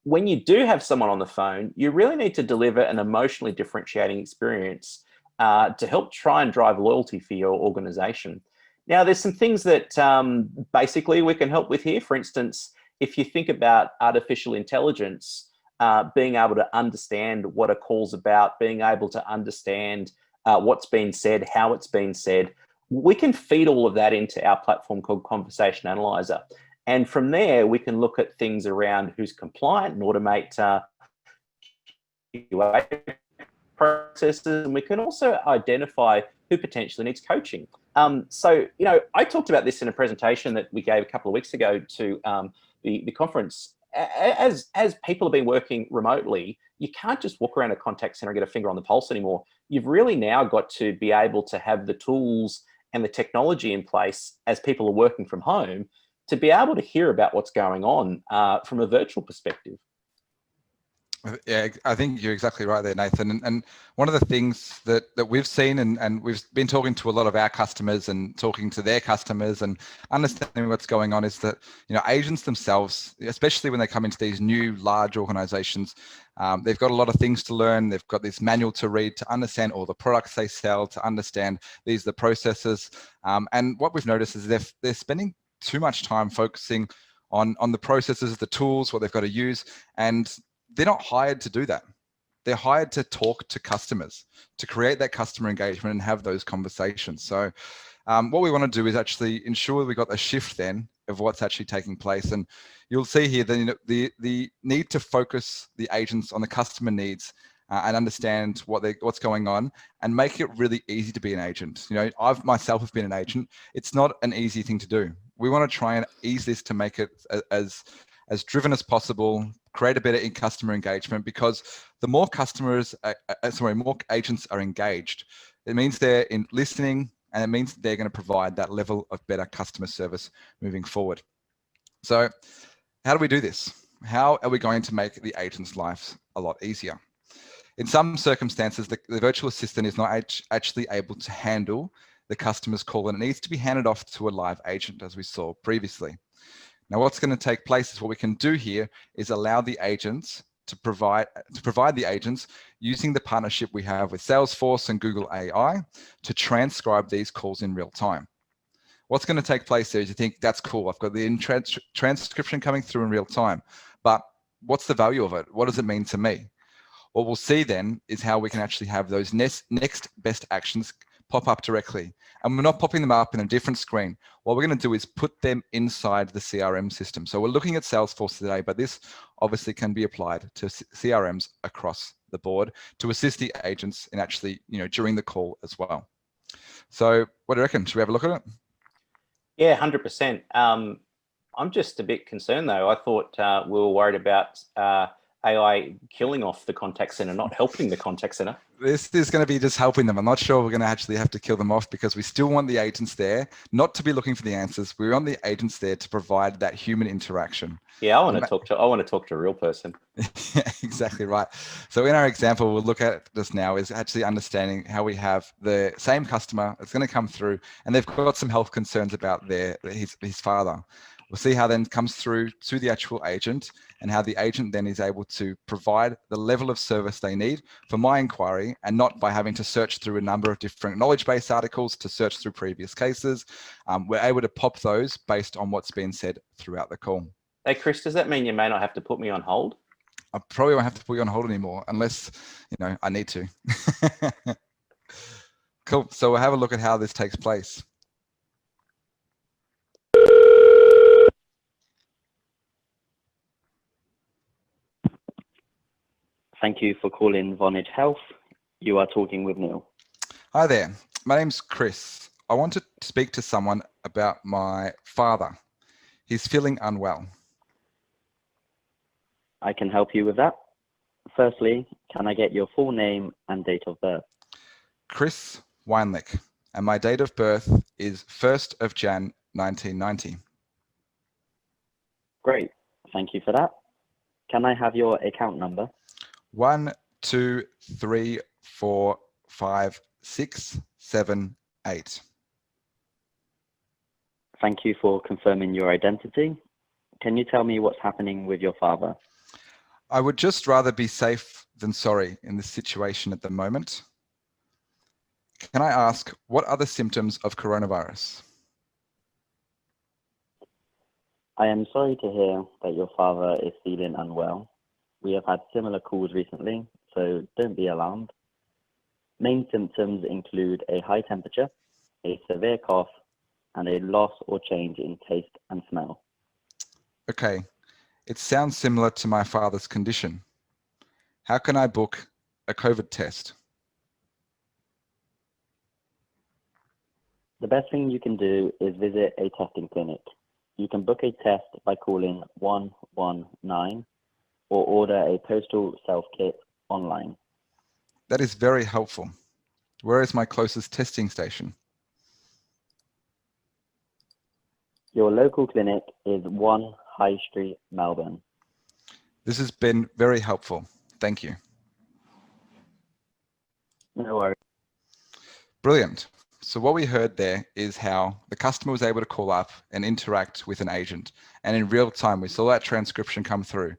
when you do have someone on the phone, you really need to deliver an emotionally differentiating experience to help try and drive loyalty for your organization. Now, there's some things that basically we can help with here. For instance, if you think about artificial intelligence, being able to understand what a call's about, being able to understand what's been said, how it's been said, we can feed all of that into our platform called Conversation Analyzer. And from there, we can look at things around who's compliant and automate QA processes. And we can also identify who potentially needs coaching. So, I talked about this in a presentation that we gave a couple of weeks ago to the conference. As people have been working remotely, you can't just walk around a contact center and get a finger on the pulse anymore. You've really now got to be able to have the tools and the technology in place as people are working from home to be able to hear about what's going on from a virtual perspective. Yeah, I think you're exactly right there, Nathan. And one of the things that we've seen, and we've been talking to a lot of our customers and talking to their customers and understanding what's going on, is that agents themselves, especially when they come into these new large organizations, they've got a lot of things to learn. They've got this manual to read, to understand all the products they sell, to understand these the processes. And what we've noticed is they're spending too much time focusing on the processes, the tools, what they've got to use, and they're not hired to do that. They're hired to talk to customers, to create that customer engagement and have those conversations. So what we want to do is actually ensure we got a shift then of what's actually taking place. And you'll see here that the need to focus the agents on the customer needs and understand what's going on and make it really easy to be an agent. I've myself have been an agent. It's not an easy thing to do. We want to try and ease this to make it as driven as possible, create a better customer engagement, because the more more agents are engaged, it means they're in listening, and it means they're going to provide that level of better customer service moving forward. So how do we do this? How are we going to make the agent's lives a lot easier? In some circumstances, the virtual assistant is not actually able to handle the customer's call, and it needs to be handed off to a live agent, as we saw previously. Now, what's going to take place is what we can do here is allow the agents to provide the agents using the partnership we have with Salesforce and Google AI to transcribe these calls in real time. What's going to take place there is you think, that's cool, I've got the transcription coming through in real time, but what's the value of it? What does it mean to me? What we'll see then is how we can actually have those next best actions pop up directly. And we're not popping them up in a different screen. What we're going to do is put them inside the CRM system. So we're looking at Salesforce today, but this obviously can be applied to CRMs across the board to assist the agents in actually, during the call as well. So what do you reckon? Should we have a look at it? Yeah, 100%. I'm just a bit concerned though. I thought we were worried about AI killing off the contact center, not helping the contact center. This is going to be just helping them. I'm not sure we're going to actually have to kill them off, because we still want the agents there, not to be looking for the answers. We want the agents there to provide that human interaction. Yeah, I want to talk to a real person. Yeah, exactly right. So in our example, we'll look at this now is actually understanding how we have the same customer that's going to come through, and they've got some health concerns about his father. We'll see how then comes through to the actual agent, and how the agent then is able to provide the level of service they need for my inquiry, and not by having to search through a number of different knowledge-based articles to search through previous cases. We're able to pop those based on what's been said throughout the call. Hey, Chris, does that mean you may not have to put me on hold? I probably won't have to put you on hold anymore, unless, I need to. Cool. So we'll have a look at how this takes place. Thank you for calling Vonage Health. You are talking with Neil. Hi there. My name's Chris. I want to speak to someone about my father. He's feeling unwell. I can help you with that. Firstly, can I get your full name and date of birth? Chris Weinlich, and my date of birth is 1st of Jan 1990. Great, thank you for that. Can I have your account number? 1, 2, 3, 4, 5, 6, 7, 8. Thank you for confirming your identity. Can you tell me what's happening with your father? I would just rather be safe than sorry in this situation at the moment. Can I ask, what are the symptoms of coronavirus? I am sorry to hear that your father is feeling unwell. We have had similar calls recently, so don't be alarmed. Main symptoms include a high temperature, a severe cough, and a loss or change in taste and smell. Okay, it sounds similar to my father's condition. How can I book a COVID test? The best thing you can do is visit a testing clinic. You can book a test by calling 119 or order a postal self-kit online. That is very helpful. Where is my closest testing station? Your local clinic is 1 High Street, Melbourne. This has been very helpful. Thank you. No worries. Brilliant. So what we heard there is how the customer was able to call up and interact with an agent. And in real time, we saw that transcription come through.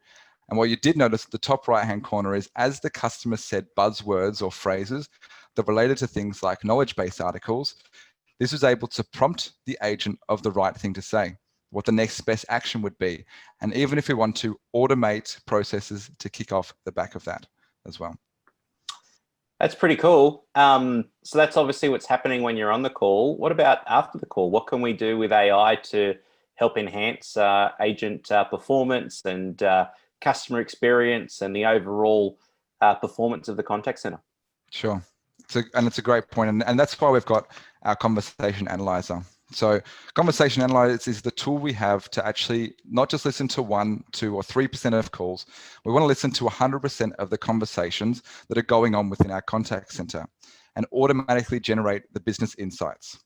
And what you did notice at the top right-hand corner is as the customer said buzzwords or phrases that related to things like knowledge-based articles, this was able to prompt the agent of the right thing to say, what the next best action would be. And even if we want to automate processes to kick off the back of that as well. That's pretty cool. So that's obviously what's happening when you're on the call. What about after the call? What can we do with AI to help enhance agent performance and customer experience and the overall performance of the contact center? Sure. It's a great point. And that's why we've got our conversation analyzer. So conversation analyzer is the tool we have to actually not just listen to 1, 2, or 3% of calls. We want to listen to 100% of the conversations that are going on within our contact center and automatically generate the business insights.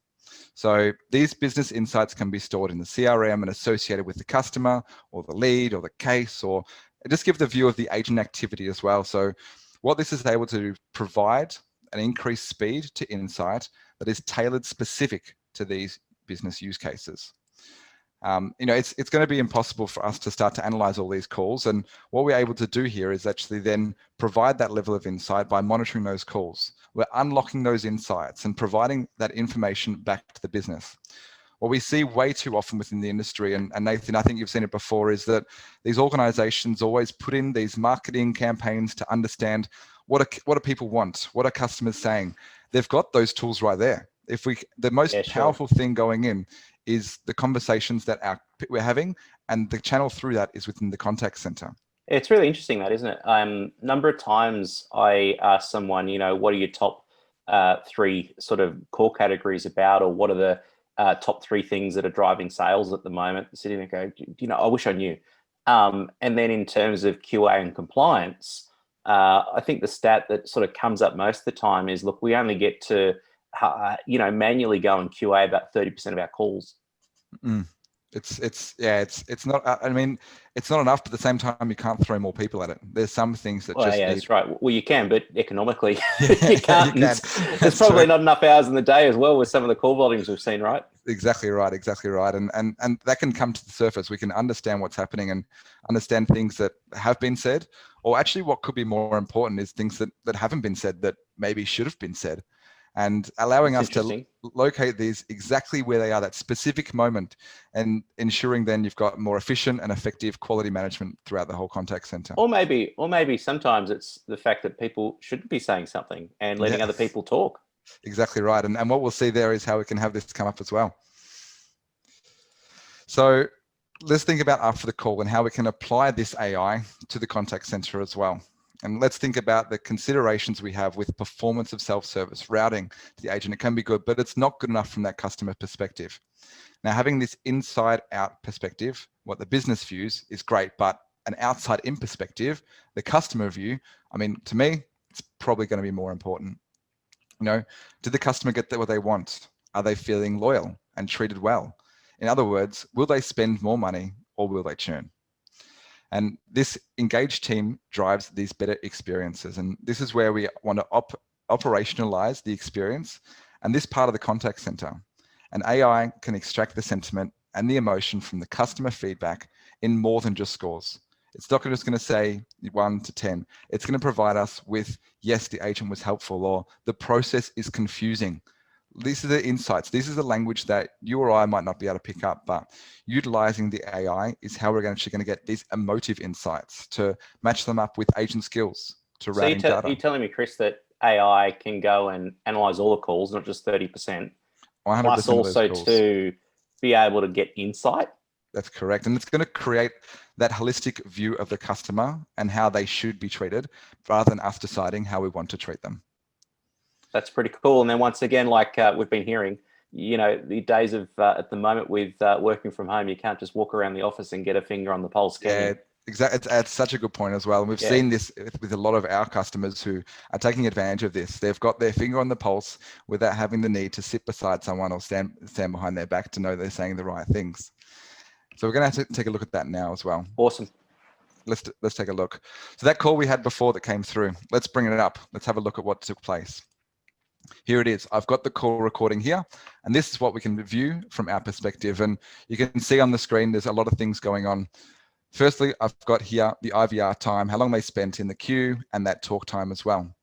So these business insights can be stored in the CRM and associated with the customer or the lead or the case, or just give the view of the agent activity as well. So what this is able to provide an increased speed to insight that is tailored specific to these business use cases. It's going to be impossible for us to start to analyze all these calls. And what we're able to do here is actually then provide that level of insight by monitoring those calls. We're unlocking those insights and providing that information back to the business. What we see way too often within the industry, and Nathan, I think you've seen it before, is that these organizations always put in these marketing campaigns to understand what do people want, what are customers saying. They've got those tools right there. The most powerful thing going in is the conversations that we're having, and the channel through that is within the contact center. It's really interesting, that, isn't it? Number of times I ask someone, what are your top 3 sort of core categories about, or what are the top 3 things that are driving sales at the moment. Sitting there go, you know, I wish I knew. And then in terms of QA and compliance, I think the stat that sort of comes up most of the time is, look, we only get to, you know, manually go and QA about 30% of our calls. It's not, I mean, it's not enough, but at the same time, you can't throw more people at it. There's some things that just need... that's right. Well, you can, but economically, you can't. You can. There's probably not enough hours in the day as well with some of the call volumes we've seen, right? Exactly right. And that can come to the surface. We can understand what's happening and understand things that have been said, or actually what could be more important is things that haven't been said that maybe should have been said. And allowing us to locate these exactly where they are, that specific moment, and ensuring then you've got more efficient and effective quality management throughout the whole contact center. Or maybe sometimes it's the fact that people shouldn't be saying something and letting other people talk. Exactly right. And what we'll see there is how we can have this come up as well. So let's think about after the call and how we can apply this AI to the contact center as well. And let's think about the considerations we have with performance of self-service, routing to the agent. It can be good, but it's not good enough from that customer perspective. Now, having this inside-out perspective, what the business views is great, but an outside-in perspective, the customer view, I mean, to me, it's probably going to be more important. You know, did the customer get what they want? Are they feeling loyal and treated well? In other words, will they spend more money or will they churn? And this engaged team drives these better experiences. And this is where we want to operationalize the experience and this part of the contact center. And AI can extract the sentiment and the emotion from the customer feedback in more than just scores. It's not just going to say 1 to 10. It's going to provide us with, yes, the agent was helpful, or the process is confusing. These are the insights. This is the language that you or I might not be able to pick up, but utilizing the AI is how we're actually going to get these emotive insights to match them up with agent skills to routing data. You're telling me, Chris, that AI can go and analyze all the calls, not just 30%, 100% plus also to be able to get insight? That's correct. And it's going to create that holistic view of the customer and how they should be treated, rather than us deciding how we want to treat them. That's pretty cool. And then once again, like we've been hearing, you know, the days of at the moment with working from home, you can't just walk around the office and get a finger on the pulse. Yeah, exactly. It's such a good point as well. And we've seen this with a lot of our customers who are taking advantage of this. They've got their finger on the pulse without having the need to sit beside someone or stand behind their back to know they're saying the right things. So we're going to have to take a look at that now as well. Awesome. Let's take a look. So that call we had before that came through, let's bring it up. Let's have a look at what took place. Here it is. I've got the call recording here, and this is what we can view from our perspective. And you can see on the screen, there's a lot of things going on. Firstly, I've got here the IVR time, how long they spent in the queue, and that talk time as well.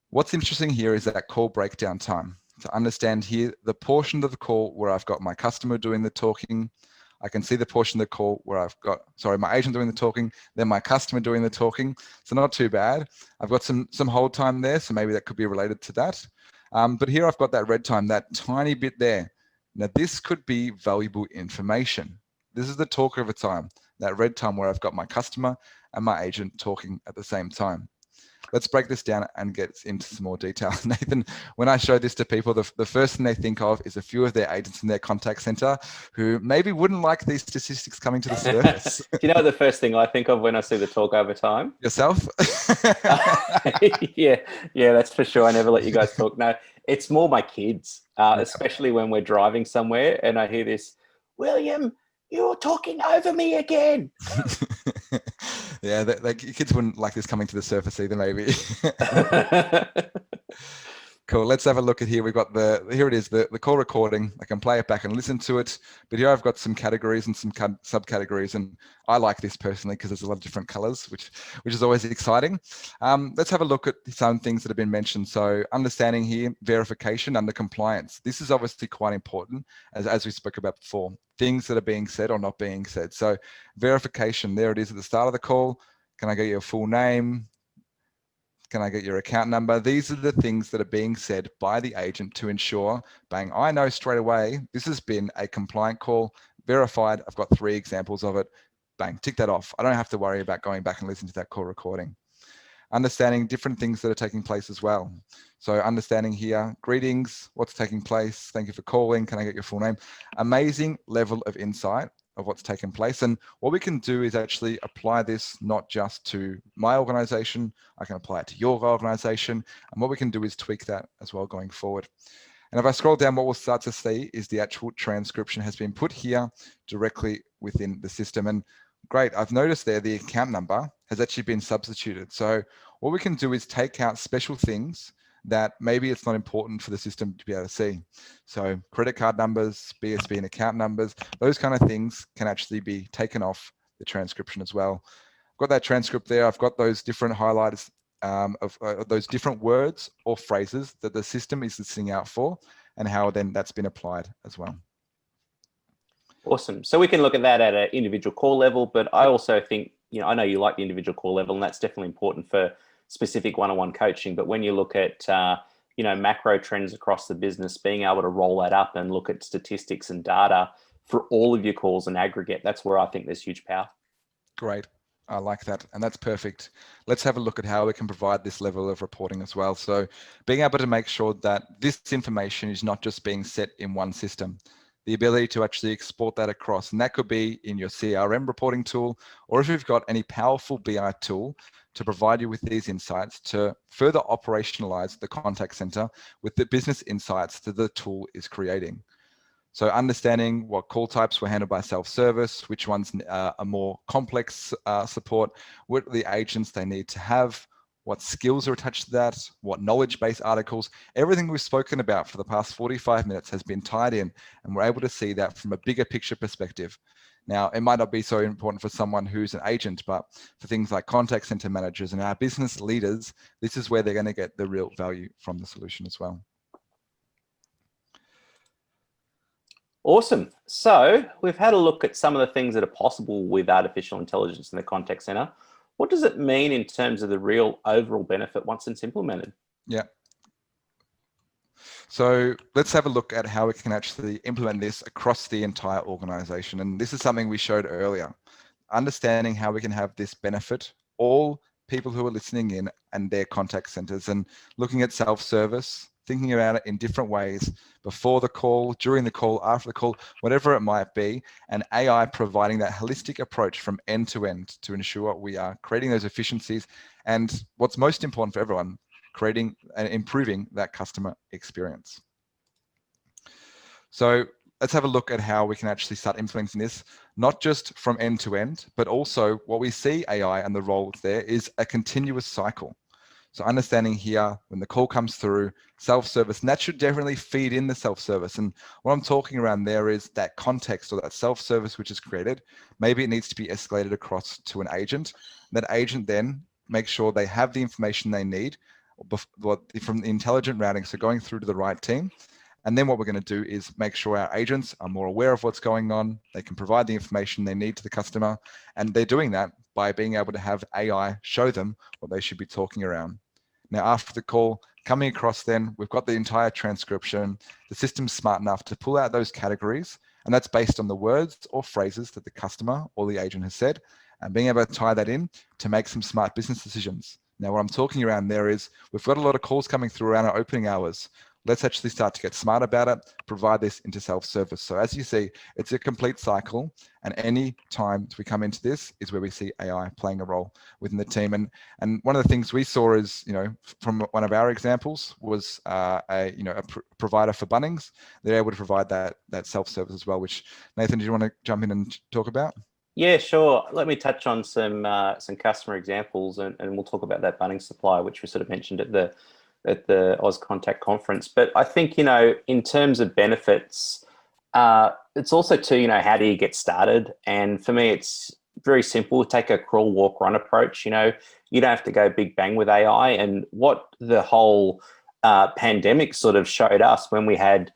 What's interesting here is that call breakdown time. To understand here, the portion of the call where I've got my customer doing the talking, I can see the portion of the call where I've got, my agent doing the talking, then my customer doing the talking. So not too bad. I've got some hold time there, so maybe that could be related to that. But here I've got that red time, that tiny bit there. Now this could be valuable information. This is the talk over time, that red time where I've got my customer and my agent talking at the same time. Let's break this down and get into some more detail. Nathan, when I show this to people, the first thing they think of is a few of their agents in their contact center who maybe wouldn't like these statistics coming to the surface. Do you know the first thing I think of when I see the talk over time? Yourself? Yeah, that's for sure. I never let you guys talk. No, it's more my kids, especially when we're driving somewhere and I hear this, William, you're talking over me again. Yeah, kids wouldn't like this coming to the surface either, maybe. Cool. Let's have a look at here. We've got here it is, the call recording. I can play it back and listen to it. But here I've got some categories and some subcategories. And I like this personally because there's a lot of different colors, which is always exciting. Let's have a look at some things that have been mentioned. So understanding here, verification under compliance. This is obviously quite important, as we spoke about before. Things that are being said or not being said. So verification, there it is at the start of the call. Can I get your full name? Can I get your account number? These are the things that are being said by the agent to ensure, bang, I know straight away, this has been a compliant call, verified. I've got 3 examples of it. Bang, tick that off. I don't have to worry about going back and listening to that call recording. understanding different things that are taking place as well. So understanding here, greetings, what's taking place, thank you for calling, can I get your full name? Amazing level of insight of what's taken place. And what we can do is actually apply this not just to my organization, I can apply it to your organization. And what we can do is tweak that as well going forward. And if I scroll down, what we'll start to see is the actual transcription has been put here directly within the system. And great, I've noticed there the account number has actually been substituted. So what we can do is take out special things that maybe it's not important for the system to be able to see. So credit card numbers, BSB and account numbers, those kind of things can actually be taken off the transcription as well. I've got that transcript there. I've got those different highlighters of those different words or phrases that the system is listening out for and how then that's been applied as well. Awesome. So we can look at that at an individual call level, but I also think, I know you like the individual call level, and that's definitely important for specific one-on-one coaching. But when you look at, macro trends across the business, being able to roll that up and look at statistics and data for all of your calls and aggregate, that's where I think there's huge power. Great. I like that. And that's perfect. Let's have a look at how we can provide this level of reporting as well. So being able to make sure that this information is not just being set in one system, the ability to actually export that across. And that could be in your CRM reporting tool, or if you've got any powerful BI tool to provide you with these insights to further operationalize the contact center with the business insights that the tool is creating. So understanding what call types were handled by self-service, which ones are more complex support, what are the agents they need to have, what skills are attached to that, what knowledge-based articles, everything we've spoken about for the past 45 minutes has been tied in, and we're able to see that from a bigger picture perspective. Now, it might not be so important for someone who's an agent, but for things like contact center managers and our business leaders, this is where they're going to get the real value from the solution as well. Awesome. So we've had a look at some of the things that are possible with artificial intelligence in the contact center. What does it mean in terms of the real overall benefit once it's implemented? Yeah. So let's have a look at how we can actually implement this across the entire organization. And this is something we showed earlier, understanding how we can have this benefit all people who are listening in and their contact centers, and looking at self-service, thinking about it in different ways, before the call, during the call, after the call, whatever it might be, and AI providing that holistic approach from end to end to ensure we are creating those efficiencies. And what's most important for everyone, creating and improving that customer experience. So let's have a look at how we can actually start implementing this, not just from end to end, but also what we see AI and the role there is a continuous cycle. So understanding here, when the call comes through, self-service, and that should definitely feed in the self-service. And what I'm talking around there is that context or that self-service which is created. Maybe it needs to be escalated across to an agent. That agent then makes sure they have the information they need from the intelligent routing, so going through to the right team. And then what we're going to do is make sure our agents are more aware of what's going on. They can provide the information they need to the customer. And they're doing that by being able to have AI show them what they should be talking around. Now, after the call, coming across then, we've got the entire transcription. The system's smart enough to pull out those categories, and that's based on the words or phrases that the customer or the agent has said, and being able to tie that in to make some smart business decisions. Now, what I'm talking around there is we've got a lot of calls coming through around our opening hours. Let's actually start to get smart about it, provide this into self-service. So as you see, it's a complete cycle, and any time we come into this is where we see AI playing a role within the team. And one of the things we saw is, from one of our examples was a provider for Bunnings. They're able to provide that self-service as well, which, Nathan, do you want to jump in and talk about? Yeah, sure. Let me touch on some customer examples, and we'll talk about that Bunnings supplier, which we sort of mentioned at the Auscontact conference. But I think, in terms of benefits, it's also too, how do you get started? And for me, it's very simple. Take a crawl, walk, run approach. You don't have to go big bang with AI. And what the whole pandemic sort of showed us when we had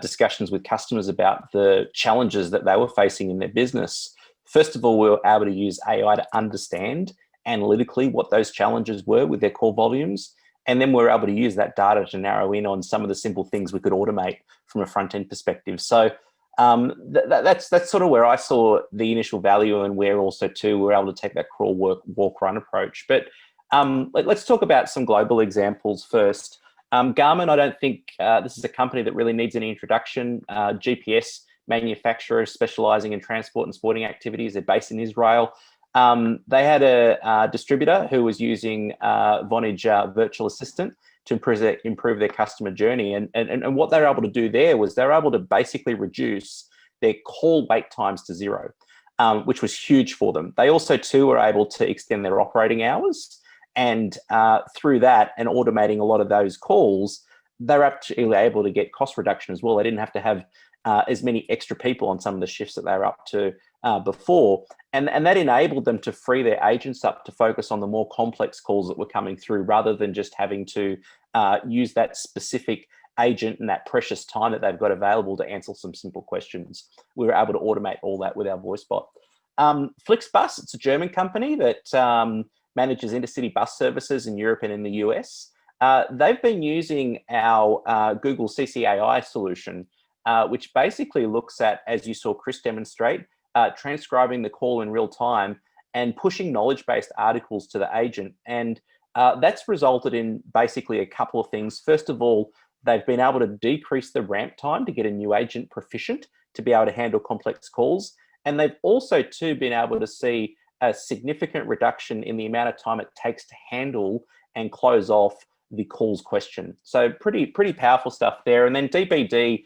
discussions with customers about the challenges that they were facing in their business. First of all, we were able to use AI to understand analytically what those challenges were with their call volumes. And then we're able to use that data to narrow in on some of the simple things we could automate from a front-end perspective. So that's sort of where I saw the initial value, and where also too we're able to take that crawl, walk, run approach. But Let's talk about some global examples first. Garmin, I don't think this is a company that really needs any introduction. GPS manufacturer specializing in transport and sporting activities. They're based in Israel. They had a distributor who was using Vonage virtual assistant to improve their customer journey. And what they were able to do there was they were able to basically reduce their call wait times to zero, which was huge for them. They also too were able to extend their operating hours. And through that and automating a lot of those calls, they're actually able to get cost reduction as well. They didn't have to have as many extra people on some of the shifts that they were up to before. And that enabled them to free their agents up to focus on the more complex calls that were coming through, rather than just having to use that specific agent and that precious time that they've got available to answer some simple questions. We were able to automate all that with our voice bot. Flixbus, it's a German company that manages intercity bus services in Europe and in the US. They've been using our Google CCAI solution, which basically looks at, as you saw Chris demonstrate, transcribing the call in real time and pushing knowledge-based articles to the agent. And that's resulted in basically a couple of things. First of all, they've been able to decrease the ramp time to get a new agent proficient to be able to handle complex calls. And they've also too been able to see a significant reduction in the amount of time it takes to handle and close off the calls question. So pretty powerful stuff there. And then DPD,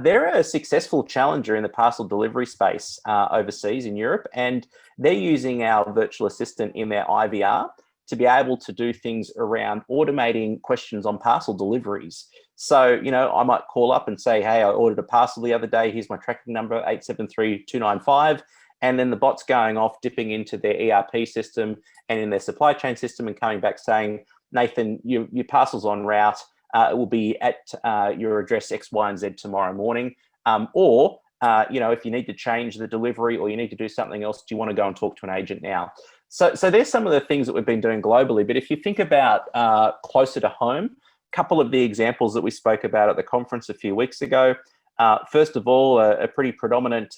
they're a successful challenger in the parcel delivery space overseas in Europe, and they're using our virtual assistant in their IVR to be able to do things around automating questions on parcel deliveries. So, I might call up and say, hey, I ordered a parcel the other day. Here's my tracking number, 873295. And then the bot's going off, dipping into their ERP system and in their supply chain system and coming back saying, Nathan, your parcel's en route. It will be at your address X, Y, and Z tomorrow morning. Or if you need to change the delivery or you need to do something else, do you want to go and talk to an agent now? So there's some of the things that we've been doing globally. But if you think about closer to home, a couple of the examples that we spoke about at the conference a few weeks ago. First of all, a pretty predominant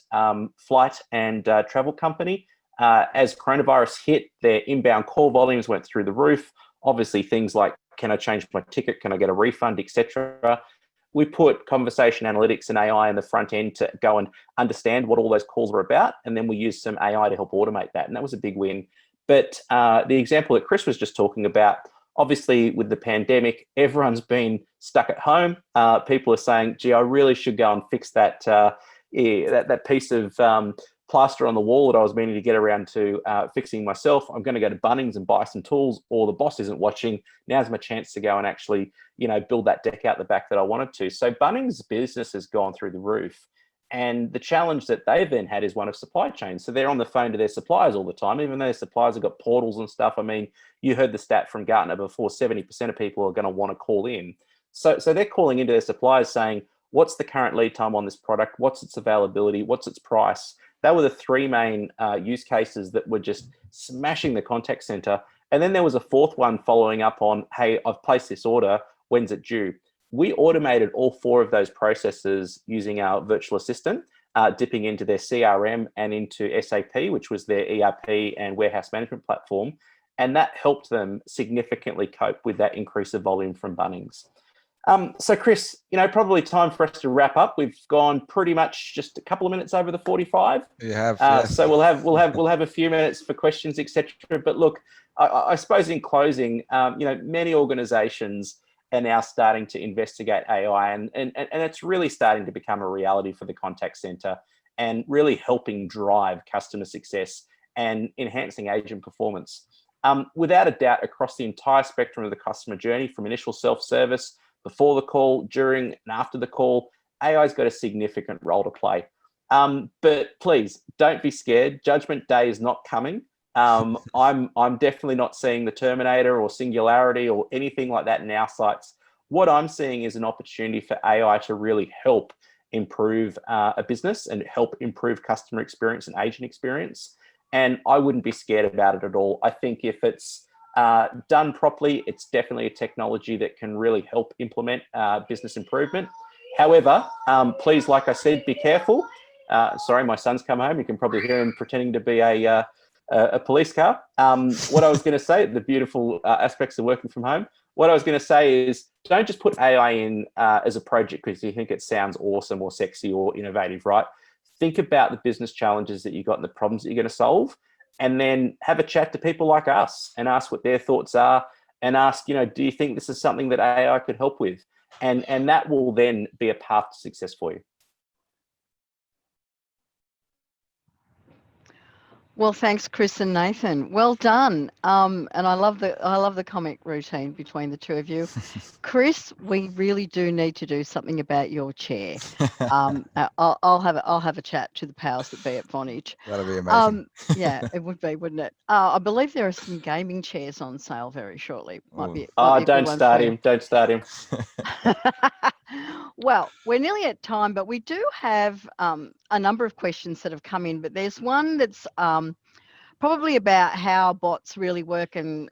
flight and travel company. As coronavirus hit, their inbound call volumes went through the roof. Obviously, things like, can I change my ticket? Can I get a refund, etc. We put conversation analytics and AI in the front end to go and understand what all those calls were about. And then we used some AI to help automate that. And that was a big win. But the example that Chris was just talking about, obviously with the pandemic, everyone's been stuck at home. People are saying, gee, I really should go and fix that, that piece of plaster on the wall that I was meaning to get around to fixing myself. I'm going to go to Bunnings and buy some tools, or the boss isn't watching. Now's my chance to go and actually, build that deck out the back that I wanted to. So Bunnings' business has gone through the roof. And the challenge that they've then had is one of supply chain. So they're on the phone to their suppliers all the time, even though their suppliers have got portals and stuff. I mean, you heard the stat from Gartner before, 70% of people are going to want to call in. So they're calling into their suppliers saying, what's the current lead time on this product? What's its availability? What's its price? That were the three main use cases that were just smashing the contact center. And then there was a fourth one following up on, hey, I've placed this order. When's it due? We automated all four of those processes using our virtual assistant, dipping into their CRM and into SAP, which was their ERP and warehouse management platform. And that helped them significantly cope with that increase of volume from Bunnings. So Chris, probably time for us to wrap up. We've gone pretty much just a couple of minutes over the 45. You have, yes. So we'll have a few minutes for questions, etc. But look, I suppose in closing, many organizations are now starting to investigate AI, and it's really starting to become a reality for the contact center and really helping drive customer success and enhancing agent performance. Without a doubt, across the entire spectrum of the customer journey, from initial self-service, before the call, during and after the call, AI's got a significant role to play. But please don't be scared. Judgment Day is not coming. I'm definitely not seeing the Terminator or Singularity or anything like that in our sights. What I'm seeing is an opportunity for AI to really help improve a business and help improve customer experience and agent experience. And I wouldn't be scared about it at all. I think if it's done properly, it's definitely a technology that can really help implement business improvement. However, please, like I said, be careful. Sorry, my son's come home. You can probably hear him pretending to be a a police car. What I was going to say, the beautiful aspects of working from home. What I was going to say is, don't just put AI in as a project because you think it sounds awesome or sexy or innovative, right? Think about the business challenges that you got and the problems that you're going to solve, and then have a chat to people like us and ask what their thoughts are, and ask, do you think this is something that AI could help with? And that will then be a path to success for you. Well, thanks, Chris and Nathan. Well done. And I love the comic routine between the two of you. Chris, we really do need to do something about your chair. I'll have a chat to the powers that be at Vonage. That'll be amazing. Yeah, it would be, wouldn't it? I believe there are some gaming chairs on sale very shortly. Might be don't start him. Don't start him. Well, we're nearly at time, but we do have a number of questions that have come in, but there's one that's probably about how bots really work, and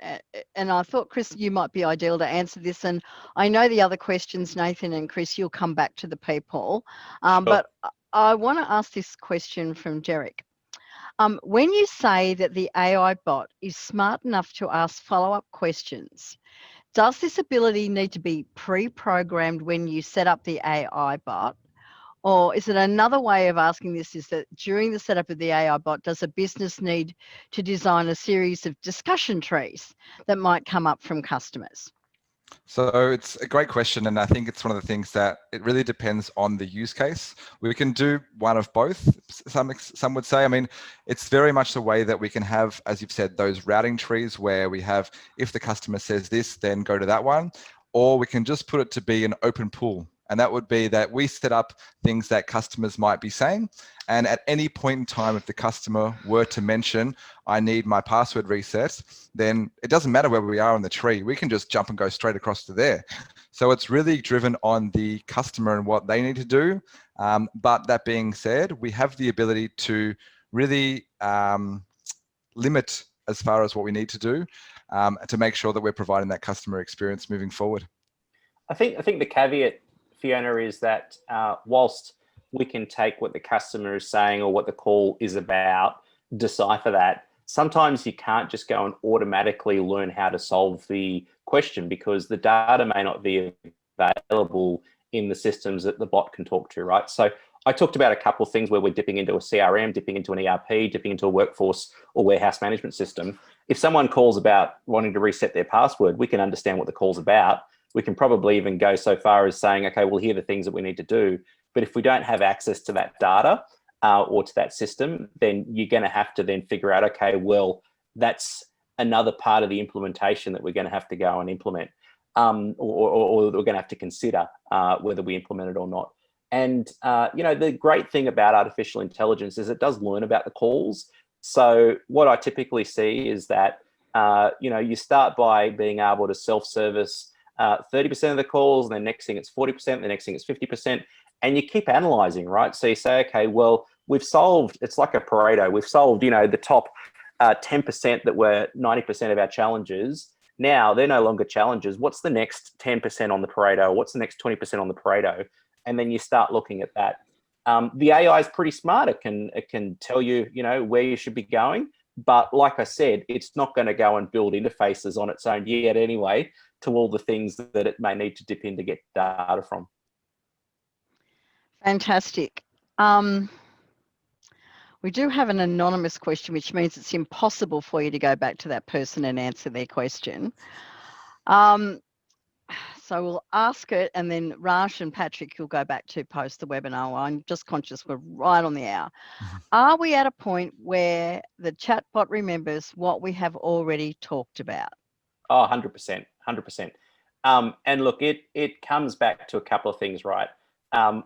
I thought, Chris, you might be ideal to answer this, and I know the other questions, Nathan and Chris, you'll come back to the people, Sure. but I want to ask this question from Derek. When you say that the AI bot is smart enough to ask follow-up questions, does this ability need to be pre-programmed when you set up the AI bot? Or is it another way of asking this is that during the setup of the AI bot, does a business need to design a series of discussion trees that might come up from customers? So it's a great question, and I think it's one of the things that it really depends on the use case. We can do one of both, some would say. I mean, it's very much the way that we can have, as you've said, those routing trees where we have, if the customer says this, then go to that one, or we can just put it to be an open pool. And that would be that we set up things that customers might be saying. And at any point in time, if the customer were to mention, I need my password reset, then it doesn't matter where we are on the tree. We can just jump and go straight across to there. So it's really driven on the customer and what they need to do. But that being said, we have the ability to really limit as far as what we need to do to make sure that we're providing that customer experience moving forward. I think the caveat, Fiona, is that whilst we can take what the customer is saying or what the call is about, decipher that, sometimes you can't just go and automatically learn how to solve the question because the data may not be available in the systems that the bot can talk to, right? So I talked about a couple of things where we're dipping into a CRM, dipping into an ERP, dipping into a workforce or warehouse management system. If someone calls about wanting to reset their password, we can understand what the call's about. We can probably even go so far as saying, okay, well, here are the things that we need to do. But if we don't have access to that data or to that system, then you're going to have to then figure out, okay, well, that's another part of the implementation that we're going to have to go and implement, or we're going to have to consider whether we implement it or not. And, the great thing about artificial intelligence is it does learn about the calls. So what I typically see is that, you start by being able to self-service 30% of the calls, and the next thing it's 40%, the next thing it's 50%, and you keep analyzing, right? So you say, okay, well, we've solved, it's like a Pareto, we've solved, the top 10% that were 90% of our challenges. Now they're no longer challenges. What's the next 10% on the Pareto? What's the next 20% on the Pareto? And then you start looking at that. The AI is pretty smart. It can tell you, where you should be going. But like I said, it's not going to go and build interfaces on its own yet anyway to all the things that it may need to dip in to get data from. Fantastic. We do have an anonymous question, which means it's impossible for you to go back to that person and answer their question. So we'll ask it, and then Raj and Patrick, you'll go back to post the webinar. I'm just conscious we're right on the hour. Are we at a point where the chatbot remembers what we have already talked about? Oh, 100%, 100%. And look, it comes back to a couple of things, right?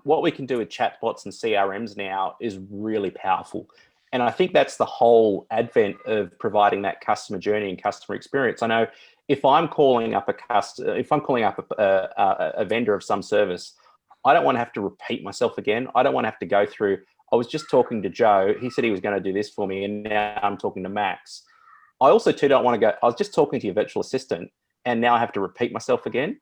What we can do with chatbots and CRMs now is really powerful. And I think that's the whole advent of providing that customer journey and customer experience. I know if I'm calling up a vendor of some service, I don't want to have to repeat myself again. I don't want to have to go through, I was just talking to Joe, he said he was going to do this for me, and now I'm talking to Max. I also too don't want to go, I was just talking to your virtual assistant, and now I have to repeat myself again.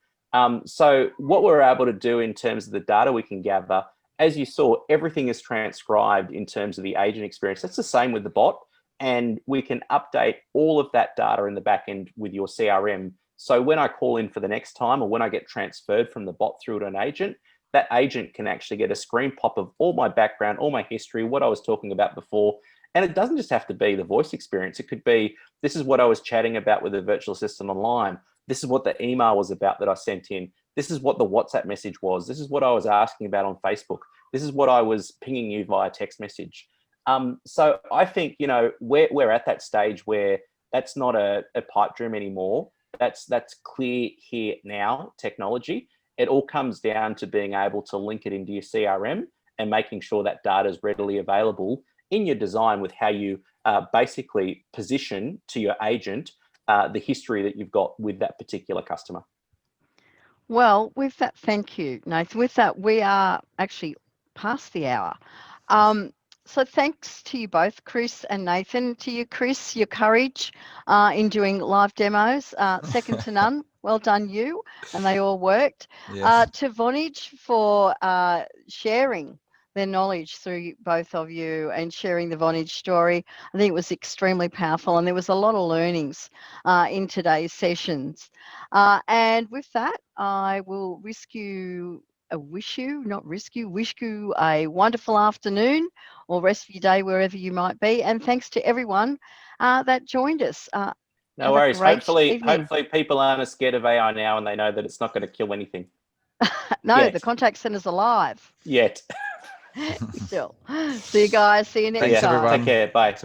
So what we're able to do in terms of the data we can gather, as you saw, everything is transcribed in terms of the agent experience. That's the same with the bot. and we can update all of that data in the back end with your CRM. So when I call in for the next time, or when I get transferred from the bot through to an agent, that agent can actually get a screen pop of all my background, all my history, what I was talking about before. And it doesn't just have to be the voice experience. It could be, this is what I was chatting about with the virtual assistant online. This is what the email was about that I sent in. This is what the WhatsApp message was. This is what I was asking about on Facebook. This is what I was pinging you via text message. So I think, you know, we're at that stage where that's not a pipe dream anymore. That's clear here now technology. It all comes down to being able to link it into your CRM and making sure that data is readily available in your design with how you basically position to your agent the history that you've got with that particular customer. Well, with that, thank you, Nathan. With that, we are actually past the hour. So thanks to you both, Chris and Nathan. To you, Chris, your courage in doing live demos, second to none. Well done, you. And they all worked. Yes. To Vonage for sharing their knowledge through both of you and sharing the Vonage story. I think it was extremely powerful, and there was a lot of learnings in today's sessions. And with that, I will wish you a wonderful afternoon or rest of your day wherever you might be. And thanks to everyone that joined us. No worries. Hopefully evening. people aren't as scared of AI now, and they know that it's not going to kill anything. No, Yet. the contact center's alive. Yet. Still. See you guys. See you next Thanks, time. everyone. Take care. Bye.